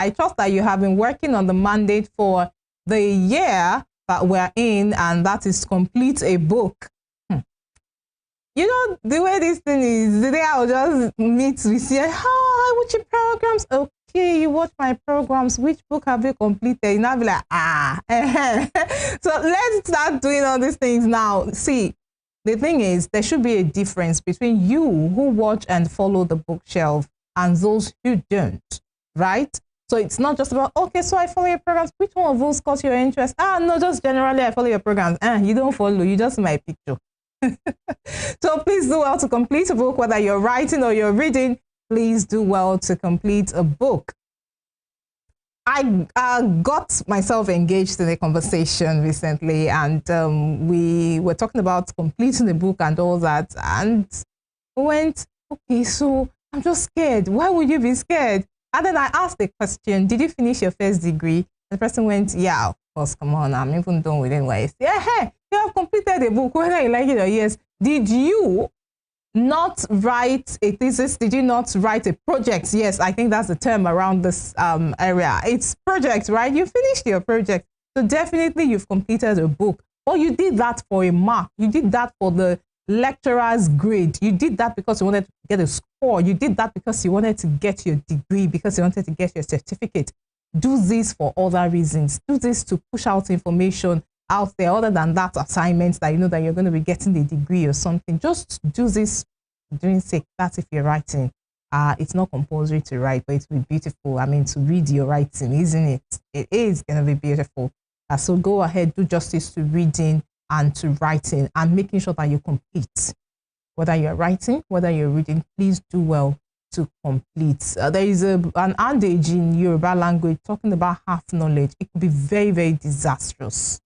I trust that you have been working on the mandate for the year that we're in, and that is to complete a book. You know, the way this thing is, the day I'll just meet with you, I watch your programs. Okay, you watch my programs. Which book have you completed? And I'll be like, So let's start doing all these things now. See, the thing is, there should be a difference between you who watch and follow the bookshelf and those who don't, right? So it's not just about, okay, so I follow your programs. Which one of those caught your interest? No, just generally I follow your programs. You don't follow, you just see my picture. So please do well to complete a book, whether you're writing or you're reading. Please do well to complete a book. I got myself engaged in a conversation recently, and we were talking about completing the book and all that, and went, okay, so I'm just scared. Why would you be scared? And then I asked the question, did you finish your first degree? And the person went, yeah, of course, come on, I'm even done with NYS. Yeah, hey, you have completed the book, whether you like it or yes. Did you not write a thesis? Did you not write a project? Yes, I think that's the term around this area. It's project, right? You finished your project. So definitely you've completed a book. Or you did that for a mark. You did that for the lecturer's grade. You did that because you wanted to get a score. You did that because you wanted to get your degree, because you wanted to get your certificate. Do this for other reasons. Do this to push out information out there other than that assignment that you know that you're going to be getting the degree or something. Just do this doing sake. That's if you're writing. It's not compulsory to write, but it will be beautiful. I mean, to read your writing, isn't it? It is going to be beautiful. So go ahead, do justice to reading and to writing, and making sure that you complete. Whether you're writing, whether you're reading, please do well to complete. There is an adage in Yoruba language talking about half knowledge. It could be very, very disastrous.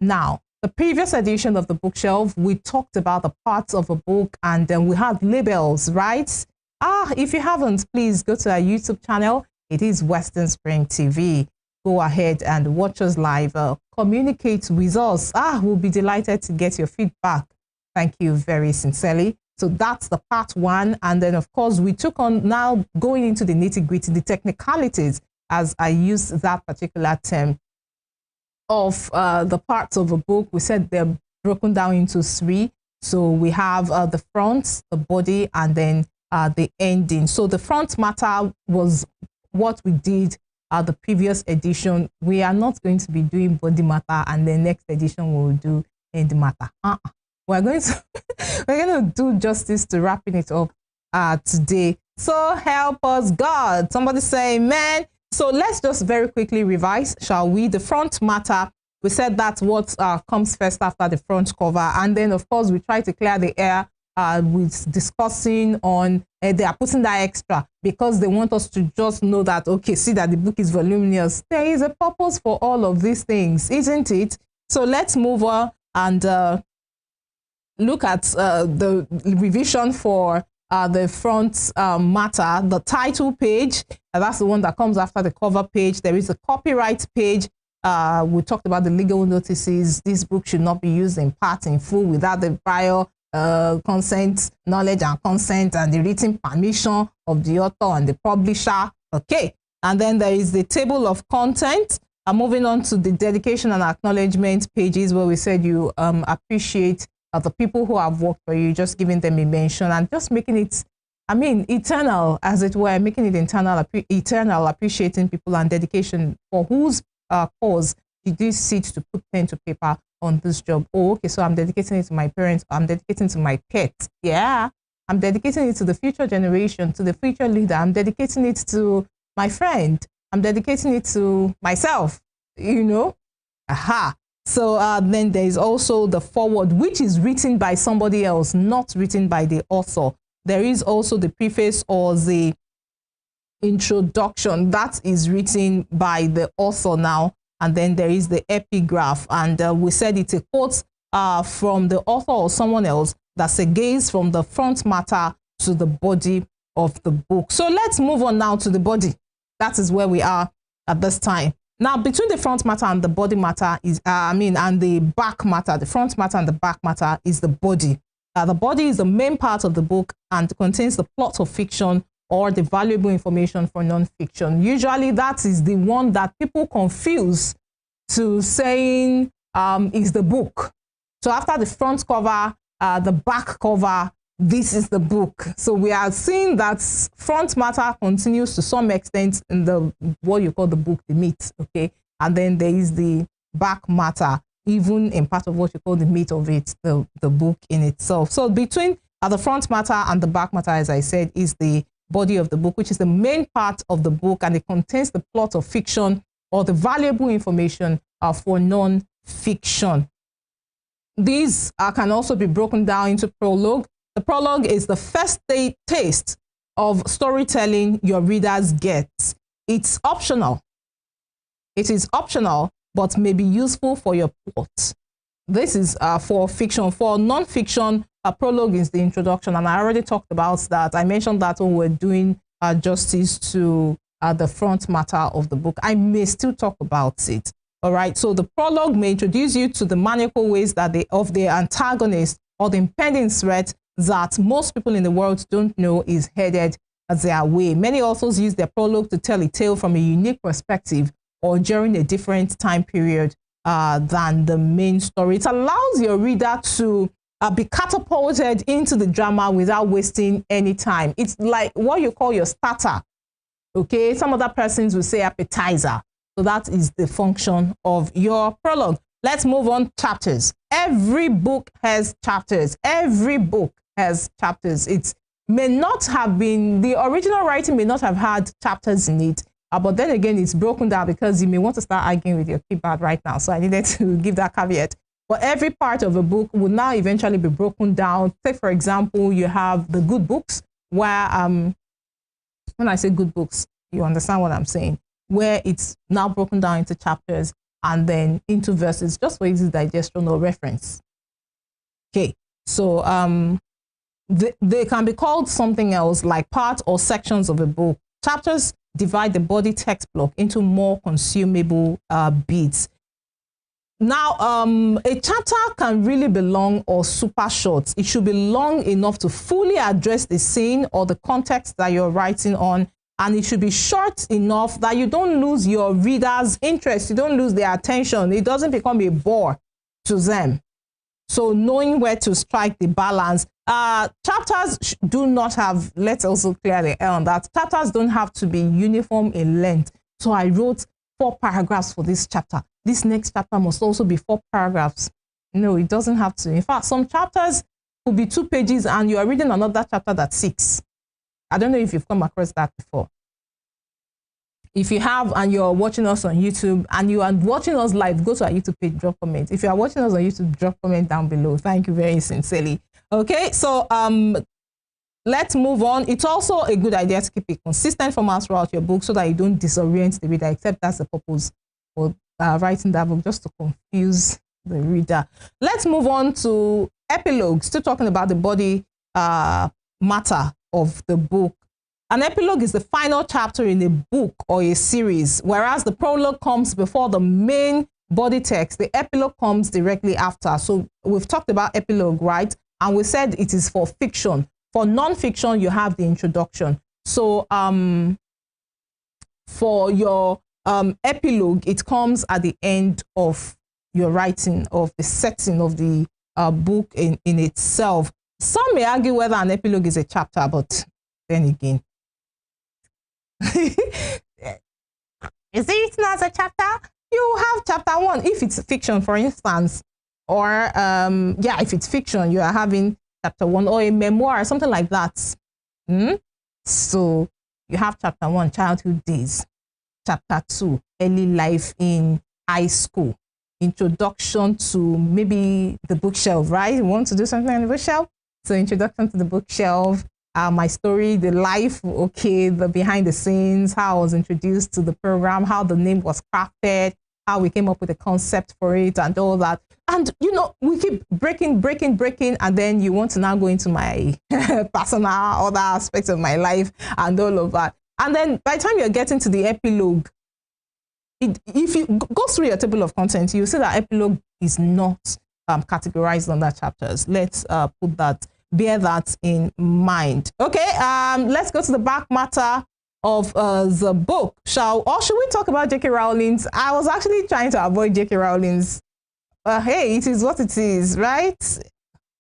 Now, the previous edition of the bookshelf, we talked about the parts of a book, and then we had labels, right? If you haven't, please go to our YouTube channel. It is Western Spring TV. Go ahead and watch us live. Communicate with us. We'll be delighted to get your feedback. Thank you very sincerely. So that's the part one. And then, of course, we took on now going into the nitty-gritty, the technicalities, as I use that particular term, of the parts of a book. We said they're broken down into three. So we have the front, the body, and then the ending. So the front matter was what we did the previous edition. We are not going to be doing body matter, and the next edition we'll do end matter. We're going to do justice to wrapping it up today. So help us God. Somebody say amen. So let's just very quickly revise, shall we? The front matter, we said that's what comes first after the front cover. And then, of course, we try to clear the air with discussing on, they are putting that extra because they want us to just know that, okay, see that the book is voluminous. There is a purpose for all of these things, isn't it? So let's move on and look at the revision for the front matter. The title page, that's the one that comes after the cover page. There is a copyright page. We talked about the legal notices. This book should not be used in part, in full, without the prior consent, knowledge and consent, and the written permission of the author and the publisher. Okay. And then there is the table of content. Moving on to the dedication and acknowledgement pages, where we said you appreciate the people who have worked for you, just giving them a mention and just making it, I mean, eternal, as it were, making it eternal, appreciating people and dedication for whose cause did you sit to put pen to paper on this job. Oh, okay, so I'm dedicating it to my parents, I'm dedicating it to my pet. Yeah, I'm dedicating it to the future generation, to the future leader. I'm dedicating it to my friend. I'm dedicating it to myself, you know. Aha. So then there is also the foreword, which is written by somebody else, not written by the author. There is also the preface or the introduction that is written by the author now. And then there is the epigraph. And we said it's a quote from the author or someone else that segues from the front matter to the body of the book. So let's move on now to the body. That is where we are at this time. Now, between the front matter and the body matter is, and the back matter, the front matter and the back matter is the body. The body is the main part of the book and contains the plot of fiction or the valuable information for non-fiction. Usually that is the one that people confuse to saying is the book. So after the front cover, the back cover, this is the book. So we are seeing that front matter continues to some extent in the what you call the book, the meat, okay? And then there is the back matter, even in part of what you call the meat of it, the book in itself. So between the front matter and the back matter, as I said, is the body of the book, which is the main part of the book, and it contains the plot of fiction or the valuable information for non-fiction. These can also be broken down into prologue. The prologue is the first taste of storytelling your readers get. It's optional. It is optional, but may be useful for your plot. This is for fiction. For non-fiction, a prologue is the introduction, and I already talked about that. I mentioned that when we're doing justice to the front matter of the book. I may still talk about it. All right. So the prologue may introduce you to the maniacal ways that of the antagonist or the impending threat that most people in the world don't know is headed their way. Many authors use their prologue to tell a tale from a unique perspective or during a different time period than the main story. It allows your reader to be catapulted into the drama without wasting any time. It's like what you call your starter. Okay, some other persons will say appetizer. So that is the function of your prologue. Let's move on. Chapters. Every book has chapters. Every book has chapters. It may not have been, the original writing may not have had chapters in it, but then again, it's broken down because you may want to start arguing with your keyboard right now. So I needed to give that caveat. But every part of a book will now eventually be broken down. Take, for example, you have the good books where, when I say good books, you understand what I'm saying, where it's now broken down into chapters and then into verses, just for easy digestion or reference. Okay, so they can be called something else like parts or sections of a book. Chapters divide the body text block into more consumable bits. Now, a chapter can really be long or super short. It should be long enough to fully address the scene or the context that you're writing on, and it should be short enough that you don't lose your reader's interest, you don't lose their attention, it doesn't become a bore to them. So knowing where to strike the balance. Chapters do not have, let's also clearly on that, chapters don't have to be uniform in length. So I wrote 4 paragraphs for this chapter. This next chapter must also be 4 paragraphs. No, it doesn't have to. In fact, some chapters could be 2 pages and you are reading another chapter that's 6. I don't know if you've come across that before. If you have and you're watching us on YouTube and you are watching us live, go to our YouTube page, drop comment. If you are watching us on YouTube, drop comment down below. Thank you very sincerely. Okay, so let's move on. It's also a good idea to keep a consistent format throughout your book so that you don't disorient the reader, except that's the purpose for writing that book, just to confuse the reader. Let's move on to epilogue, still talking about the body matter of the book. An epilogue is the final chapter in a book or a series, whereas the prologue comes before the main body text. The epilogue comes directly after. So we've talked about epilogue, right? And we said it is for fiction. For non-fiction, you have the introduction. So for your epilogue, it comes at the end of your writing, of the setting of the book in itself. Some may argue whether an epilogue is a chapter, but then again, is it not a chapter? You have chapter 1 if it's fiction, for instance, or yeah, if it's fiction, you are having chapter 1, or a memoir, something like that. So you have chapter 1, childhood days, chapter 2, early life in high school, introduction to maybe the bookshelf, right? You want to do something on the bookshelf? So introduction to the bookshelf, my story, the life, okay, the behind the scenes, how I was introduced to the program, how the name was crafted, how we came up with the concept for it and all that. And, you know, we keep breaking, and then you want to now go into my personal, other aspects of my life and all of that. And then by the time you're getting to the epilogue, if you go through your table of contents, you see that epilogue is not categorized under chapters. Let's put that. bear that in mind. Okay, let's go to the back matter of the book. Should we talk about J.K. Rowling's? I was actually trying to avoid J.K. Rowling's. Hey, it is what it is, right?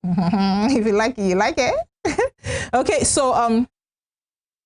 If you like it, you like it. Okay, so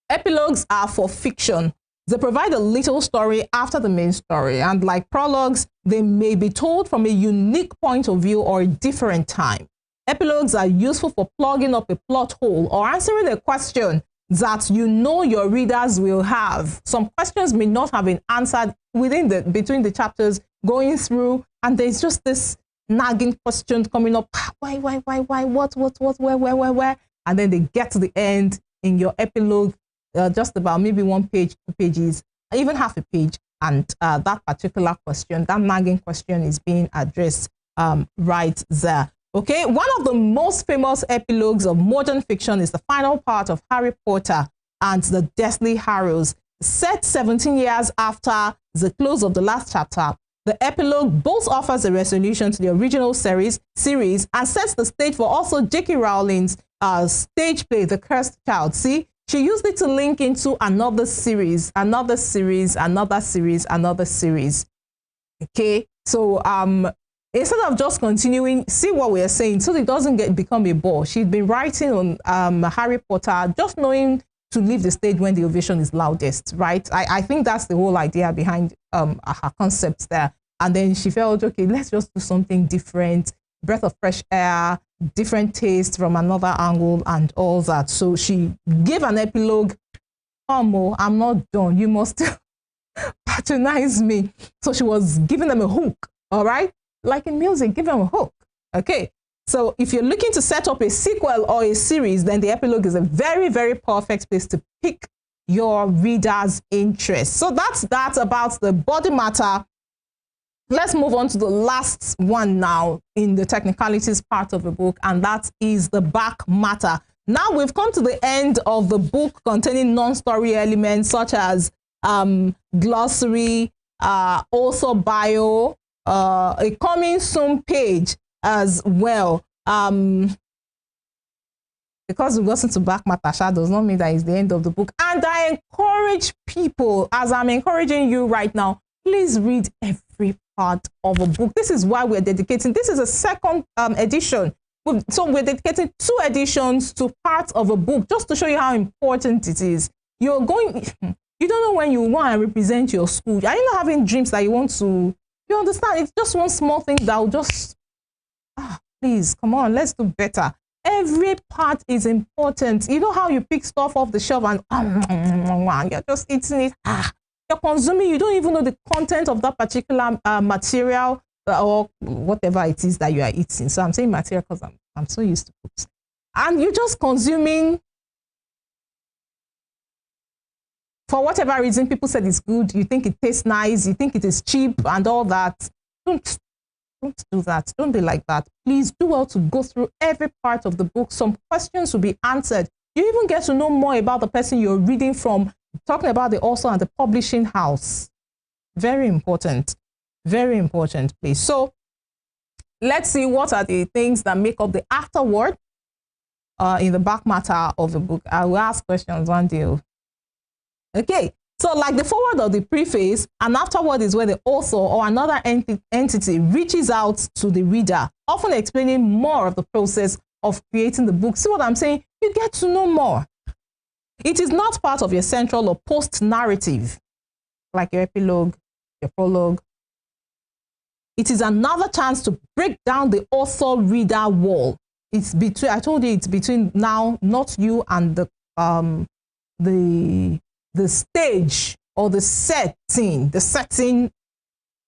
epilogues are for fiction. They provide a little story after the main story, and like prologues, they may be told from a unique point of view or a different time. Epilogues are useful for plugging up a plot hole or answering a question that you know your readers will have. Some questions may not have been answered between the chapters going through, and there's just this nagging question coming up. Why, what, where? And then they get to the end in your epilogue, just about maybe 1 page, 2 pages, even half a page, and that particular question, that nagging question, is being addressed right there. Okay, one of the most famous epilogues of modern fiction is the final part of Harry Potter and the Deathly Hallows. Set 17 years after the close of the last chapter, the epilogue both offers a resolution to the original series and sets the stage for also J.K. Rowling's stage play, The Cursed Child. See, she used it to link into another series. Okay, so instead of just continuing, see what we are saying, so it doesn't become a bore. She'd been writing on Harry Potter, just knowing to leave the stage when the ovation is loudest, right? I think that's the whole idea behind her concepts there. And then she felt, okay, let's just do something different, breath of fresh air, different taste from another angle and all that. So she gave an epilogue. Oh, I'm not done. You must patronize me. So she was giving them a hook, all right? Like in music, give them a hook. Okay, so if you're looking to set up a sequel or a series, then the epilogue is a very, very perfect place to pick your reader's interest. So that's that about the body matter. Let's move on to the last one now in the technicalities part of the book, and that is the back matter. Now we've come to the end of the book containing non-story elements such as glossary, author bio, a coming soon page as well. Because we got into back matter does not mean that it's the end of the book. And I encourage people, as I'm encouraging you right now, please read every part of a book. This is why we're dedicating. This is a second edition. So we're dedicating 2 editions to parts of a book just to show you how important it is. You don't know when you want to represent your school. Are you not having dreams that you want to? You understand? It's just one small thing that will just, please, come on, let's do better. Every part is important. You know how you pick stuff off the shelf and you're just eating it. You're consuming, you don't even know the content of that particular material or whatever it is that you are eating. So I'm saying material because I'm so used to books. And you're just consuming for whatever reason. People said it's good, you think it tastes nice, you think it is cheap and all that. Don't do that. Don't be like that. Please do well to go through every part of the book. Some questions will be answered. You even get to know more about the person you're reading from, talking about the author and the publishing house. Very important. Very important, please. So let's see what are the things that make up the afterword in the back matter of the book. I will ask questions one day. Okay, so like the forward or the preface, an afterword is where the author or another entity reaches out to the reader, often explaining more of the process of creating the book. See what I'm saying? You get to know more. It is not part of your central or post narrative, like your epilogue, your prologue. It is another chance to break down the author-reader wall. It's between, I told you, it's between now, not you and the stage or the setting,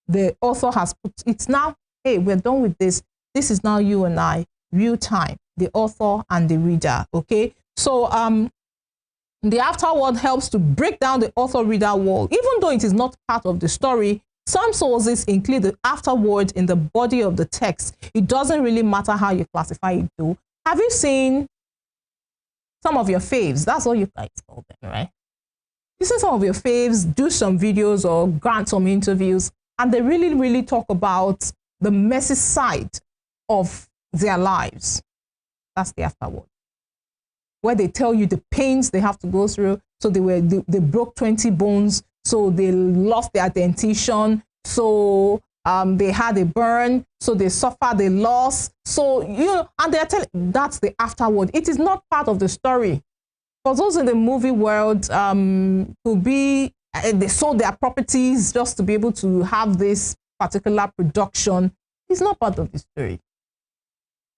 the author has put. It's now, hey, we're done with this. This is now you and I, real time, the author and the reader. Okay, so the afterword helps to break down the author-reader wall. Even though it is not part of the story, some sources include the afterword in the body of the text. It doesn't really matter how you classify it though. Have you seen some of your faves? That's all you guys call them, right? You see some of your faves do some videos or grant some interviews, and they really, really talk about the messy side of their lives. That's the afterword. where they tell you the pains they have to go through. So they broke 20 bones, so they lost their dentition, so they had a burn, so they suffered a loss. So, and they're telling, that's the afterword. It is not part of the story. For those in the movie world, could be, they sold their properties just to be able to have this particular production. It's not part of the story.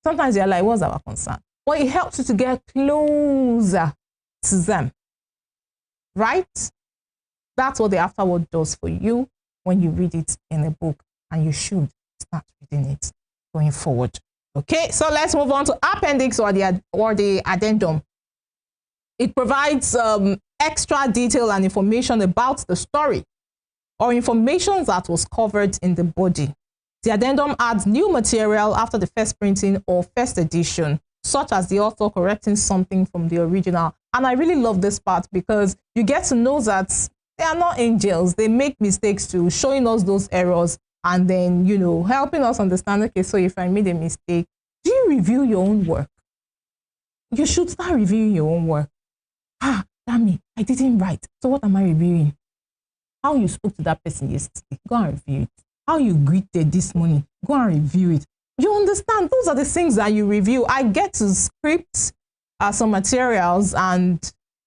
Sometimes you're like, what's our concern? Well, it helps you to get closer to them, right? That's what the afterword does for you when you read it in a book, and you should start reading it going forward. Okay, so let's move on to appendix or the addendum. It provides extra detail and information about the story or information that was covered in the body. The addendum adds new material after the first printing or first edition, such as the author correcting something from the original. And I really love this part because you get to know that they are not angels. They make mistakes too, showing us those errors and then, helping us understand, okay, so if I made a mistake, do you review your own work? You should start reviewing your own work. Damn me, I didn't write. So what am I reviewing? How you spoke to that person yesterday, go and review it. How you greeted this morning, go and review it. You understand? Those are the things that you review. I get to script some materials and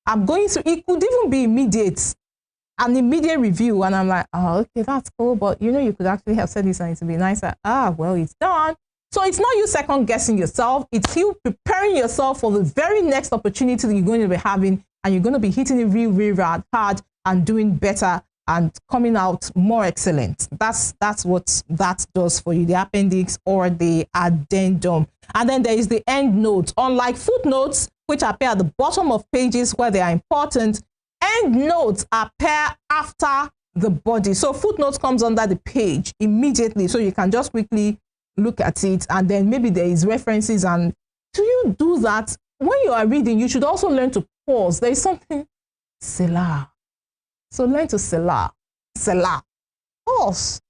I'm going through, it could even be an immediate review. And I'm like, oh, okay, that's cool. But you could actually have said this and it would be nicer. Well, it's done. So it's not you second guessing yourself. It's you preparing yourself for the very next opportunity that you're going to be having, and you're going to be hitting it real, real hard and doing better and coming out more excellent. That's what that does for you, the appendix or the addendum. And then there is the end notes. Unlike footnotes, which appear at the bottom of pages where they are important, end notes appear after the body. So footnotes comes under the page immediately, so you can just quickly look at it, and then maybe there is references. And do you do that when you are reading? You should also learn to pause. There is something, Selah. So learn to Selah. Pause.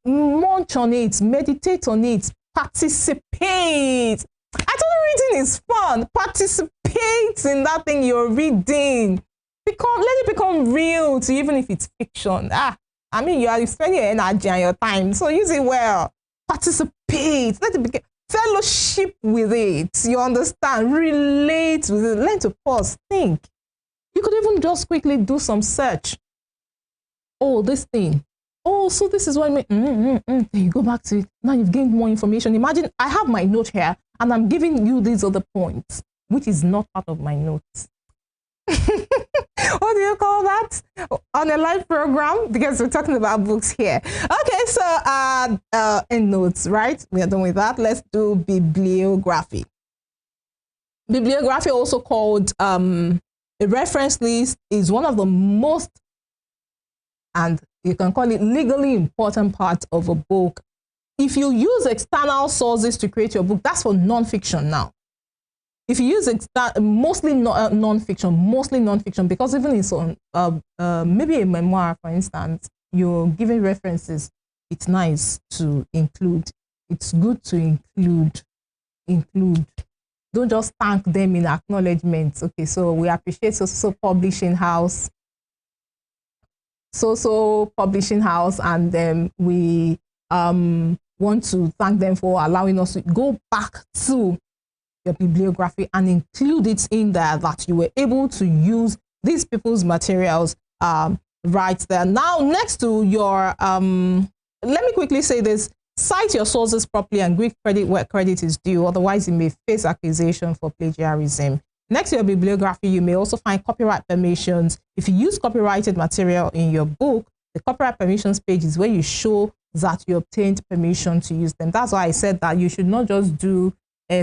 Munch on it. Meditate on it. Participate. I told you reading is fun. Participate in that thing you're reading. Let it become real to, even if it's fiction. You are spending your energy and your time, so use it well. Participate. Let it become fellowship with it. You understand? Relate with it. Learn to pause. Think. You could even just quickly do some search. Oh, this thing. Oh, so this is what I mean. Then you go back to it. Now you've gained more information. Imagine I have my note here and I'm giving you these other points, which is not part of my notes. What do you call that? On a live program? Because we're talking about books here. Okay, so end notes, right? We are done with that. Let's do bibliography. Bibliography, also called a reference list, is one of the most, and you can call it legally important part of a book. If you use external sources to create your book, that's for non-fiction now. If you use mostly non-fiction, because even in some, maybe a memoir, for instance, you're giving references, it's nice to include. It's good to include. Don't just thank them in acknowledgements. Okay, so we appreciate so publishing house, publishing house, and then we want to thank them for allowing us to go back to your bibliography and include it in there, that you were able to use these people's materials right there. Now, next to your, let me quickly say this: cite your sources properly and give credit where credit is due, otherwise you may face accusation for plagiarism. Next to your bibliography, you may also find copyright permissions. If you use copyrighted material in your book, the copyright permissions page is where you show that you obtained permission to use them. That's why I said that you should not just do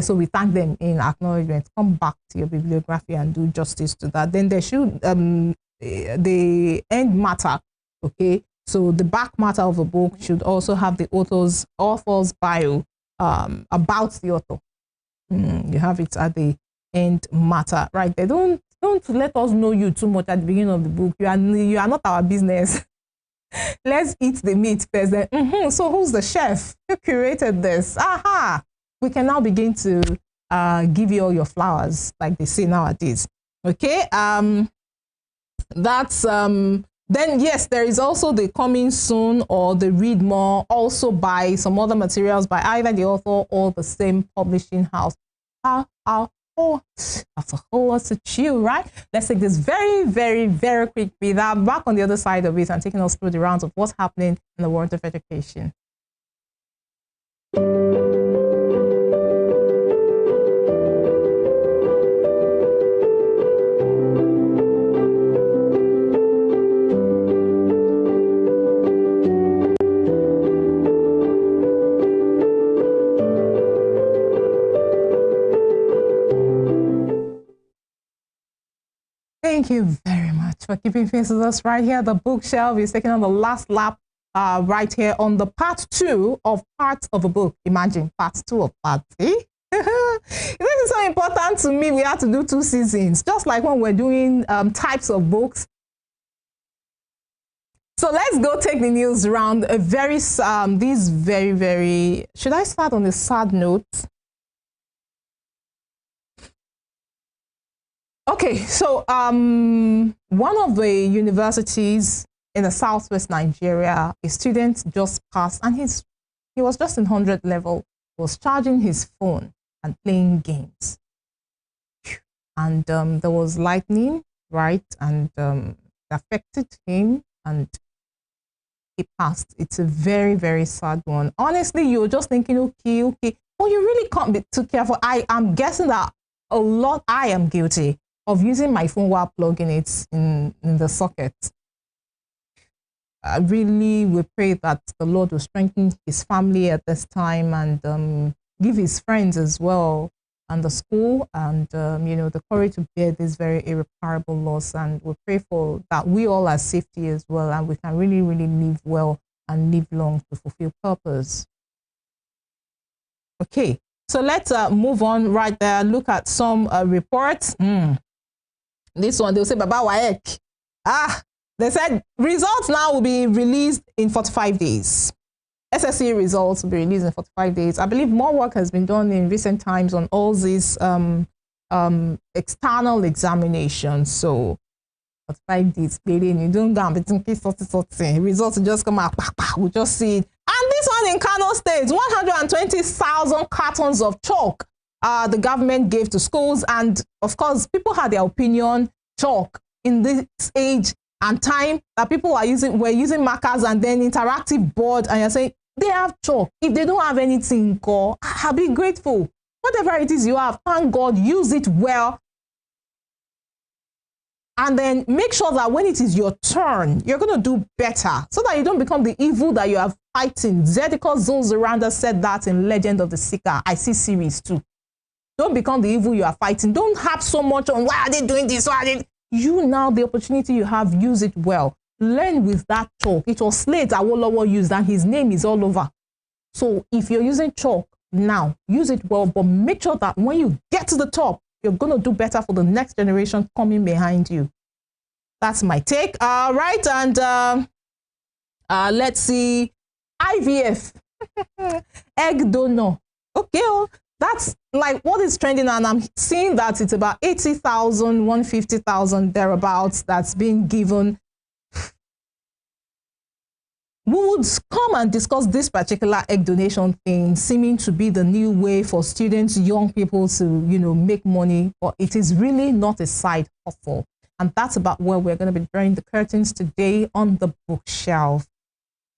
so we thank them in acknowledgement. Come back to your bibliography and do justice to that. Then there should the end matter. Okay, so the back matter of a book should also have the author's bio about the author. You have it at the end matter right there. Don't let us know you too much at the beginning of the book. You are not our business. Let's eat the meat first. Then, so who's the chef? Who curated this? Aha! We can now begin to give you all your flowers, like they say nowadays. Okay, that's then yes, there is also the coming soon or the read more, also by some other materials by either the author or the same publishing house. Oh, that's a whole lot to chew, right? Let's take this very, very, very quick breather, back on the other side of it and taking us through the rounds of what's happening in the world of education. Thank you very much for keeping pace with us right here. The bookshelf is taking on the last lap right here on the part 2 of parts of a book. Imagine part 2 of part 3. This is so important to me. We have to do 2 seasons, just like when we're doing types of books. So let's go take the news round. A very these very should I start on a sad note? Okay, so one of the universities in the southwest Nigeria, a student just passed, and he was just in 100 level, was charging his phone and playing games. And there was lightning, right? And it affected him and he passed. It's a very sad one. Honestly, you're just thinking, okay. Well, you really can't be too careful. I am guessing that I am guilty of using my phone while plugging it in the socket. I really will pray that the Lord will strengthen his family at this time and give his friends as well and the school and you know, the courage to bear this very irreparable loss. And we pray for that we all are safety as well, and we can really live well and live long to fulfill purpose. Okay, so let's move on right there. Look at some reports. This one, they'll say, Baba Waek. They said results now will be released in 45 days. SSC results will be released in 45 days. I believe more work has been done in recent times on all these external examinations. So 45 days, you don't go and be thinking something. Results will just come out, we'll just see it. And this one in Kano State, 120,000 cartons of chalk the government gave to schools. And of course, people had their opinion. Chalk in this age and time that people were using markers and then interactive board, and you're saying they have chalk. If they don't have anything, I'll be grateful. Whatever it is you have, thank God, use it well. And then make sure that when it is your turn, you're going to do better so that you don't become the evil that you are fighting. Zedekah Zulzaranda said that in Legend of the Seeker. I see series 2. Don't become the evil you are fighting. Don't have so much on why are they doing this? Why are they... You now, the opportunity you have, use it well. Learn with that chalk. It was Slate Awolowo used and his name is all over. So if you're using chalk now, use it well, but make sure that when you get to the top, you're going to do better for the next generation coming behind you. That's my take. Right, and let's see. IVF. Egg donor. Okay, that's like what is trending, and I'm seeing that it's about 80,000, 150,000 thereabouts that's being given. We would come and discuss this particular egg donation thing, seeming to be the new way for students, young people to, you know, make money, but it is really not a side hustle. And that's about where we're going to be drawing the curtains today on the bookshelf.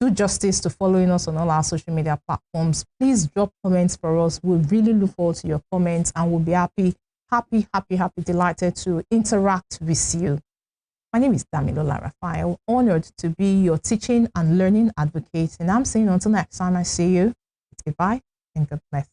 Do justice to following us on all our social media platforms. Please drop comments for us. We'll really look forward to your comments and we'll be happy, delighted to interact with you. My name is Damilola Raphael, honored to be your teaching and learning advocate. And I'm saying until next time I see you, it's goodbye and God bless.